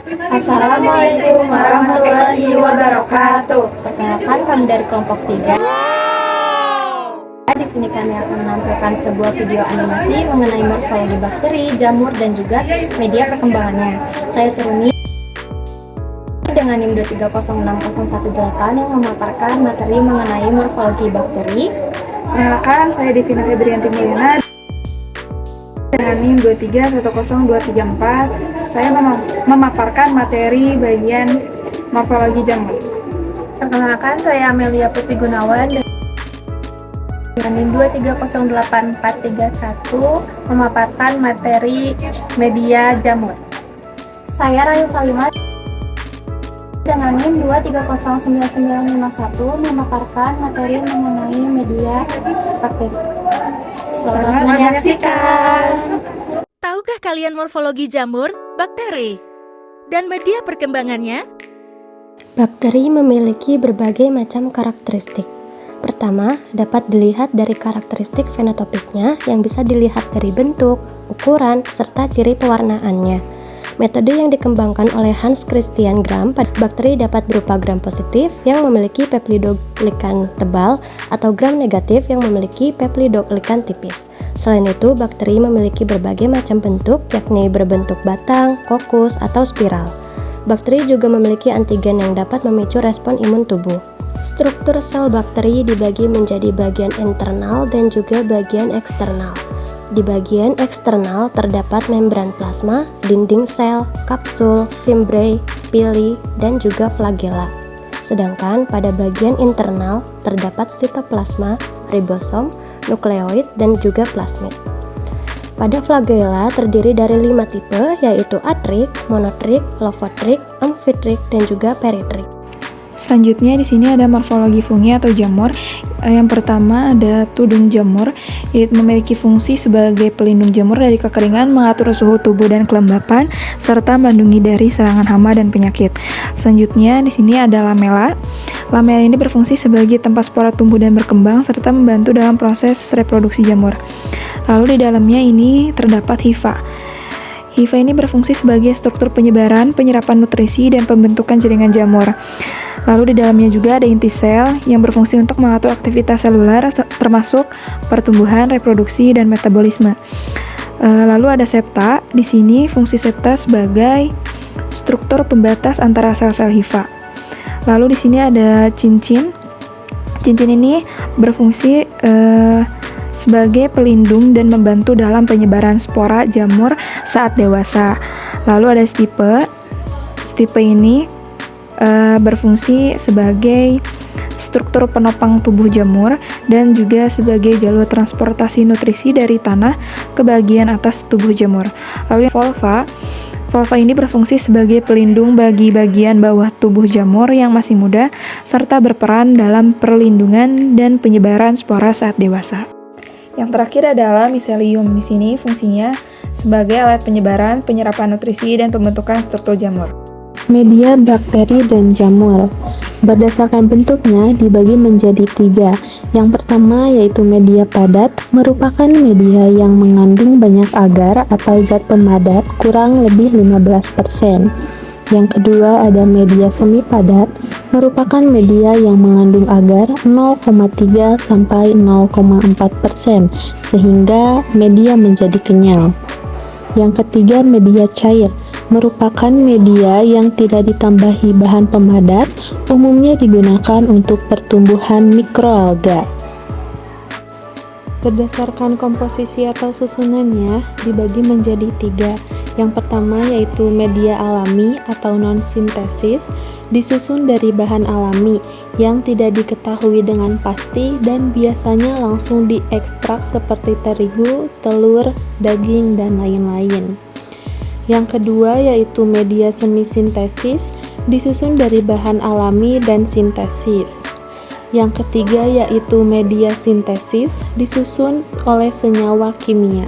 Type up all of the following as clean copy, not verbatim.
Assalamualaikum warahmatullahi wabarakatuh. Perkenalkan, kami dari kelompok 3. Di sini kami akan menampilkan sebuah video animasi mengenai morfologi bakteri, jamur, dan juga media perkembangannya. Saya Seruni dengan NIM 2306018 yang memaparkan materi mengenai morfologi bakteri. Perkenalkan, saya Devina Febrianti Mulyana dengan NIM 2310234. Saya memaparkan materi bagian morfologi jamur. Perkenalkan, saya Amelia Putri Gunawan dengan NIM 2308431 memaparkan materi media jamur. Saya Rayu Salimah dengan NIM 2309951 memaparkan materi mengenai media bakteri. Selamat menyaksikan. Tahukah kalian morfologi jamur, bakteri, dan media perkembangannya? Bakteri memiliki berbagai macam karakteristik. Pertama, dapat dilihat dari karakteristik fenotipiknya yang bisa dilihat dari bentuk, ukuran, serta ciri pewarnaannya. Metode yang dikembangkan oleh Hans Christian Gram pada bakteri dapat berupa gram positif yang memiliki peptidoglikan tebal atau gram negatif yang memiliki peptidoglikan tipis. Selain itu, bakteri memiliki berbagai macam bentuk, yakni berbentuk batang, kokus, atau spiral. Bakteri juga memiliki antigen yang dapat memicu respon imun tubuh. Struktur sel bakteri dibagi menjadi bagian internal dan juga bagian eksternal. Di bagian eksternal terdapat membran plasma, dinding sel, kapsul, fimbriae, pili, dan juga flagella. Sedangkan pada bagian internal terdapat sitoplasma, ribosom, nukleoid, dan juga plasmid. Pada flagella terdiri dari 5 tipe, yaitu atrik, monotrik, lopotrik, amfitrik, dan juga peritrik. Selanjutnya di sini ada morfologi fungi atau jamur. Yang pertama ada tudung jamur, yaitu memiliki fungsi sebagai pelindung jamur dari kekeringan, mengatur suhu tubuh dan kelembapan, serta melindungi dari serangan hama dan penyakit. Selanjutnya di sini ada lamela. Lamela ini berfungsi sebagai tempat spora tumbuh dan berkembang, serta membantu dalam proses reproduksi jamur. Lalu di dalamnya ini terdapat hifa. Hifa ini berfungsi sebagai struktur penyebaran, penyerapan nutrisi, dan pembentukan jaringan jamur. Lalu di dalamnya juga ada inti sel yang berfungsi untuk mengatur aktivitas seluler termasuk pertumbuhan, reproduksi, dan metabolisme. Lalu ada septa. Di sini fungsi septa sebagai struktur pembatas antara sel-sel hifa. Lalu di sini ada cincin. Cincin ini berfungsi sebagai pelindung dan membantu dalam penyebaran spora jamur saat dewasa. Lalu ada stipe. Stipe ini berfungsi sebagai struktur penopang tubuh jamur dan juga sebagai jalur transportasi nutrisi dari tanah ke bagian atas tubuh jamur. Lalu volva. Volva ini berfungsi sebagai pelindung bagi bagian bawah tubuh jamur yang masih muda serta berperan dalam perlindungan dan penyebaran spora saat dewasa. Yang terakhir adalah miselium. Di sini fungsinya sebagai alat penyebaran, penyerapan nutrisi, dan pembentukan struktur jamur. Media bakteri dan jamur berdasarkan bentuknya dibagi menjadi 3. Yang pertama yaitu media padat, merupakan media yang mengandung banyak agar atau zat pemadat kurang lebih 15%. Yang kedua ada media semi padat, merupakan media yang mengandung agar 0,3 sampai 0,4%, sehingga media menjadi kenyal. Yang ketiga media cair, merupakan media yang tidak ditambahi bahan pemadat, umumnya digunakan untuk pertumbuhan mikroalga. Berdasarkan komposisi atau susunannya dibagi menjadi 3. Yang pertama yaitu media alami atau non-sintesis, disusun dari bahan alami yang tidak diketahui dengan pasti dan biasanya langsung diekstrak seperti terigu, telur, daging, dan lain-lain. Yang kedua yaitu media semi-sintesis, disusun dari bahan alami dan sintesis. Yang ketiga yaitu media sintesis, disusun oleh senyawa kimia.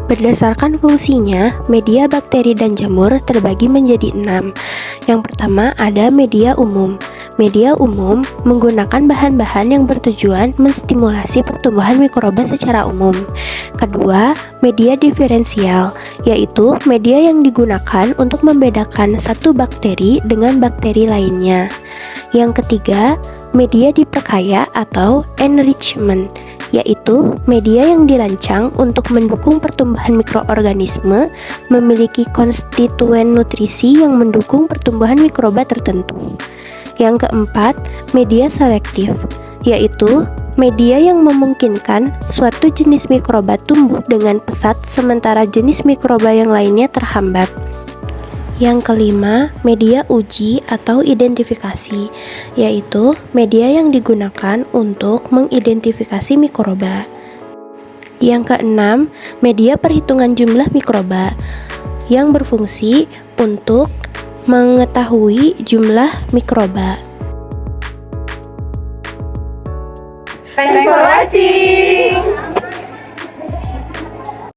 Berdasarkan fungsinya, media bakteri dan jamur terbagi menjadi 6. Yang pertama ada media umum. Media umum menggunakan bahan-bahan yang bertujuan menstimulasi pertumbuhan mikroba secara umum. Kedua, media diferensial yaitu media yang digunakan untuk membedakan satu bakteri dengan bakteri lainnya. Yang ketiga, media diperkaya atau enrichment, yaitu media yang dirancang untuk mendukung pertumbuhan mikroorganisme, memiliki konstituen nutrisi yang mendukung pertumbuhan mikroba tertentu. Yang keempat, media selektif, yaitu media yang memungkinkan suatu jenis mikroba tumbuh dengan pesat sementara jenis mikroba yang lainnya terhambat. Yang kelima, media uji atau identifikasi, yaitu media yang digunakan untuk mengidentifikasi mikroba. Yang keenam, media perhitungan jumlah mikroba yang berfungsi untuk mengetahui jumlah mikroba. Thanks for watching!